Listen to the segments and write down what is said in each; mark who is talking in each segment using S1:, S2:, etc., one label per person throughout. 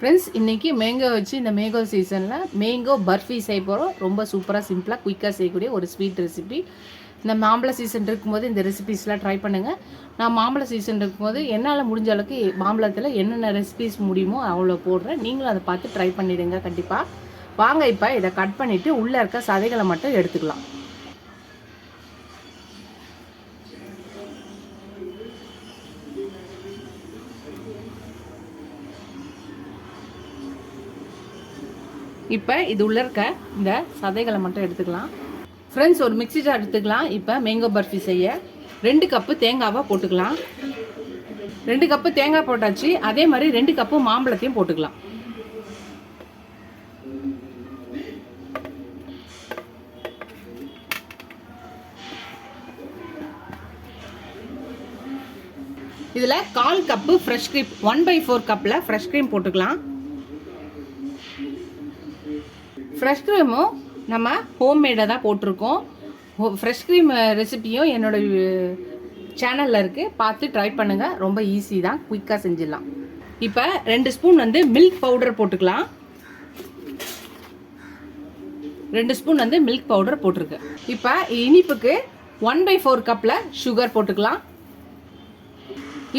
S1: Friends, இன்றைக்கி mango வச்சு இந்த மேங்கோ சீசனில் மேங்கோ பர்ஃபி செய்ய போகிறோம். ரொம்ப சூப்பராக சிம்பிளாக குயிக்காக செய்யக்கூடிய ஒரு ஸ்வீட் ரெசிபி. இந்த மாம்பழ சீசன் இருக்கும்போது இந்த ரெசிபீஸ்லாம் ட்ரை பண்ணுங்கள். நான் மாம்பழ சீசன் இருக்கும்போது என்னால் முடிஞ்ச அளவுக்கு மாம்பழத்தில் என்னென்ன ரெசிபீஸ் முடியுமோ அவ்வளோ போடுறேன். நீங்களும் அதை பார்த்து ட்ரை பண்ணிடுங்க கண்டிப்பாக. வாங்க இப்போ இதை கட் பண்ணிவிட்டு உள்ளே இருக்க சதைகளை மட்டும் எடுத்துக்கலாம். இப்போ இது உள்ளே இருக்க இந்த சதைகளை மட்டும் எடுத்துக்கலாம். ஃப்ரெண்ட்ஸ், ஒரு மிக்ஸி ஜார் எடுத்துக்கலாம். இப்போ மேங்கோ பர்ஃபி செய்ய 2 கப்பு தேங்காவை போட்டுக்கலாம். 2 கப்பு தேங்காய் போட்டாச்சு. அதே மாதிரி 2 கப்பு மாம்பழத்தையும் போட்டுக்கலாம். இதில் 1/4 கப்பு ஃப்ரெஷ் க்ரீம், 1/4 கப்பில் ஃப்ரெஷ் க்ரீம் போட்டுக்கலாம். ஃப்ரெஷ் க்ரீமும் நம்ம ஹோம்மேடாக தான் போட்டிருக்கோம். ஃப்ரெஷ் க்ரீம் ரெசிபியும் என்னோடய சேனலில் இருக்குது, பார்த்து ட்ரை பண்ணுங்கள். ரொம்ப ஈஸி தான், குயிக்காக செஞ்சிடலாம். இப்போ 2 ஸ்பூன் மில்க் பவுடர் போட்டுக்கலாம். 2 ஸ்பூன் மில்க் பவுடர் போட்டிருக்கு. இப்போ இனிப்புக்கு 1/4 கப்பில் சுகர் போட்டுக்கலாம்.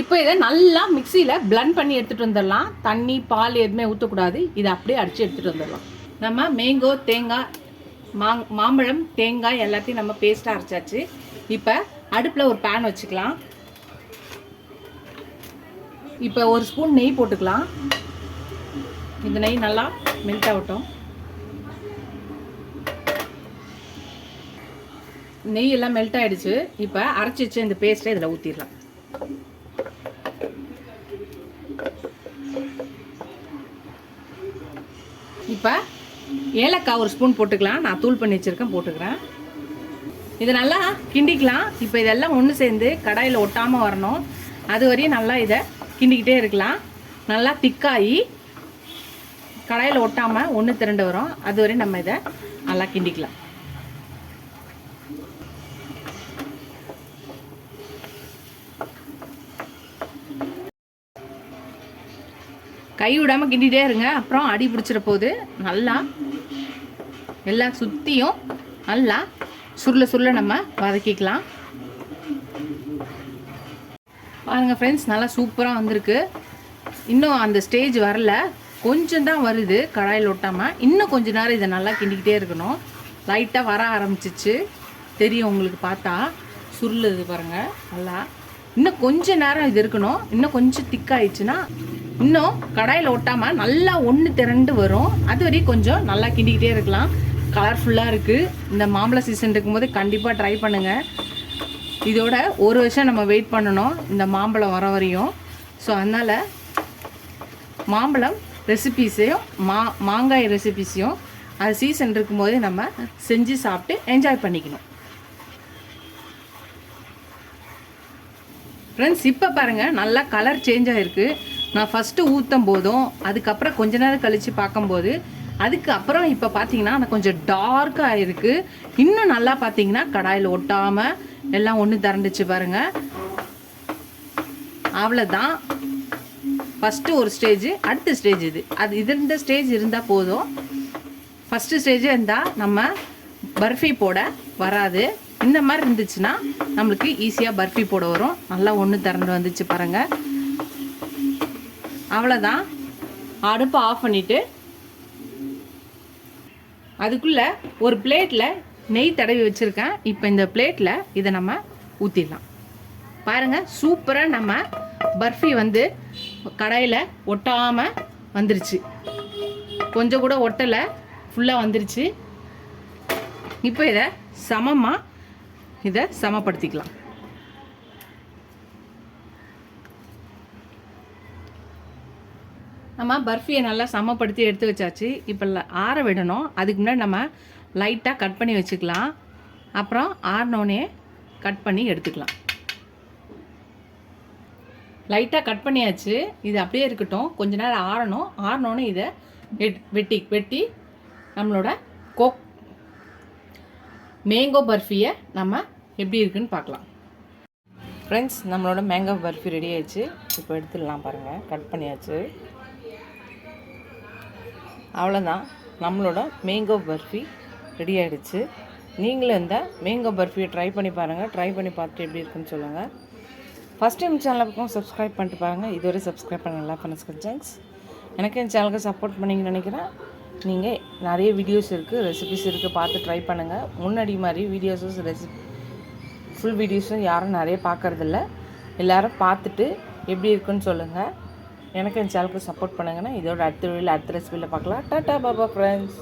S1: இப்போ இதை நல்லா மிக்சியில் பிளண்ட் பண்ணி எடுத்துகிட்டு வந்துடலாம். தண்ணி பால் எதுவுமே ஊற்றக்கூடாது. இதை அப்படியே அடித்து எடுத்துகிட்டு வந்துடலாம். நம்ம மேங்கோ, தேங்காய், மாம்பழம், தேங்காய் எல்லாத்தையும் நம்ம பேஸ்ட்டாக அரைச்சாச்சு. இப்போ அடுப்பில் ஒரு பேன் வச்சுக்கலாம். இப்போ 1 ஸ்பூன் நெய் போட்டுக்கலாம். இந்த நெய் நல்லா மெல்ட் ஆகட்டும். நெய் எல்லாம் மெல்ட் ஆகிடுச்சு. இப்போ அரைச்சி வச்சு இந்த பேஸ்ட்டை இதில் ஊற்றிடலாம். இப்போ ஏலக்காய் 1 ஸ்பூன் போட்டுக்கலாம். நான் தூள் பண்ணி வச்சுருக்கேன், போட்டுக்கிறேன். இதை நல்லா கிண்டிக்கலாம். இப்போ இதெல்லாம் ஒன்று சேர்ந்து கடாயில் ஒட்டாமல் வரணும். அது வரையும் நல்லா இதை கிண்டிக்கிட்டே இருக்கலாம். நல்லா திக்காகி கடாயில் ஒட்டாமல் ஒன்று திரண்டு வரும். அது வரையும் நம்ம இதை நல்லா கிண்டிக்கலாம். கை விடாமல் கிண்டிகிட்டே இருங்க, அப்புறம் அடி பிடிச்சிட போகுது. நல்லா எல்லா சுற்றியும் நல்லா சுருள நம்ம வதக்கிக்கலாம். பாருங்கள் ஃப்ரெண்ட்ஸ், நல்லா சூப்பராக வந்திருக்கு. இன்னும் அந்த ஸ்டேஜ் வரல, கொஞ்சம் தான் வருது கடாயில் ஒட்டாமல். இன்னும் கொஞ்ச நேரம் இதை நல்லா கிண்டிக்கிட்டே இருக்கணும். லைட்டாக வர ஆரம்பிச்சிச்சு, தெரியும் உங்களுக்கு பார்த்தா. சுருளுது பாருங்கள் நல்லா. இன்னும் கொஞ்சம் நேரம் இது இருக்கணும். இன்னும் கொஞ்சம் திக்காயிடுச்சுன்னா இன்னும் கடாயில் ஒட்டாமல் நல்லா ஒன்று திரண்டு வரும். அது வரையும் கொஞ்சம் நல்லா கிண்டிக்கிட்டே இருக்கலாம். கலர்ஃபுல்லாக இருக்குது. இந்த மாம்பழ சீசன் இருக்கும்போது கண்டிப்பாக ட்ரை பண்ணுங்கள். இதோட 1 வருஷம் நம்ம வெயிட் பண்ணணும் இந்த மாம்பழம் வர வரையும். ஸோ அதனால் மாம்பழம் ரெசிபீஸையும் மாங்காய் ரெசிபீஸையும் அது சீசன் இருக்கும்போது நம்ம செஞ்சு சாப்பிட்டு என்ஜாய் பண்ணிக்கணும். ஃப்ரெண்ட்ஸ், இப்போ பாருங்கள் நல்லா கலர் சேஞ்ச் ஆகிருக்கு. நான் ஃபஸ்ட்டு ஊற்றும் போதும் அதுக்கப்புறம் கொஞ்ச நேரம் கழித்து பார்க்கும்போது அதுக்கப்புறம் இப்போ பார்த்தீங்கன்னா நான் கொஞ்சம் டார்க்காக இருக்குது. இன்னும் நல்லா பார்த்தீங்கன்னா கடாயில் ஒட்டாமல் எல்லாம் ஒன்று திரண்டுச்சு பாருங்கள். அவ்வளோதான், ஃபஸ்ட்டு ஒரு ஸ்டேஜ். அடுத்த ஸ்டேஜ் இது இந்த ஸ்டேஜ் இருந்தால் போதும். ஃபஸ்ட்டு ஸ்டேஜ் இருந்தால் நம்ம பர்ஃபி போட வராது. இந்த மாதிரி இருந்துச்சுன்னா நம்மளுக்கு ஈஸியாக பர்ஃபி போட வரும். நல்லா ஒன்று திரண்டு வந்துச்சு பாருங்கள். அவ்வளோதான், அடுப்பை ஆஃப் பண்ணிவிட்டு அதுக்குள்ளே ஒரு பிளேட்டில் நெய் தடவி வச்சுருக்கேன். இப்போ இந்த பிளேட்டில் இதை நம்ம ஊற்றிடலாம். பாருங்கள், சூப்பராக நம்ம பர்ஃபி கடாயில் ஒட்டாமல் வந்துருச்சு. கொஞ்சம் கூட ஒட்டலை, ஃபுல்லாக வந்துருச்சு. இப்போ இதை சமப்படுத்திக்கலாம். நம்ம பர்ஃபியை நல்லா சமப்படுத்தி எடுத்து வச்சாச்சு. இப்போ ஆற விடணும். அதுக்கு முன்னாடி நம்ம லைட்டாக கட் பண்ணி வச்சுக்கலாம். அப்புறம் ஆறினோடனே கட் பண்ணி எடுத்துக்கலாம். லைட்டாக கட் பண்ணியாச்சு. இது அப்படியே இருக்கட்டும், கொஞ்ச நேரம் ஆறணும். ஆறினோடனே இதை வெட்டி நம்மளோட மேங்கோ பர்ஃபியை நம்ம எப்படி இருக்குன்னு பார்க்கலாம். ஃப்ரெண்ட்ஸ், நம்மளோட மேங்கோ பர்ஃபி ரெடி ஆயிடுச்சு. இப்போ எடுத்துடலாம். பாருங்கள், கட் பண்ணியாச்சு. அவ்வளோதான், நம்மளோட மேங்கோ பர்ஃபி ரெடி ஆகிடுச்சு. நீங்களும் இந்த மேங்கோ பர்ஃபியை ட்ரை பண்ணி பாருங்கள். ட்ரை பண்ணி பார்த்துட்டு எப்படி இருக்குன்னு சொல்லுங்கள். ஃபஸ்ட் டைம் சேனலுக்கும் சப்ஸ்கிரைப் பண்ணிட்டு பாருங்கள். இதுவரை சப்ஸ்கிரைப் பண்ணல ஃப்ரெண்ட்ஸ். எனக்கு என் சேனலுக்கு சப்போர்ட் பண்ணிங்கன்னு நினைக்கிறேன். நீங்கள் நிறைய வீடியோஸ் இருக்குது, ரெசிபிஸ் இருக்குது, பார்த்து ட்ரை பண்ணுங்கள். முன்னாடி மாதிரி வீடியோஸும் ஃபுல் வீடியோஸும் யாரும் நிறைய பார்க்குறதில்ல. எல்லோரும் பார்த்துட்டு எப்படி இருக்குன்னு சொல்லுங்கள். எனக்கு என் சேனலுக்கு சப்போர்ட் பண்ணுங்கன்னா இதோட அடுத்த வீடியோவில் அடுத்த ரெசிபியில் பார்க்கலாம். Tata Baba friends.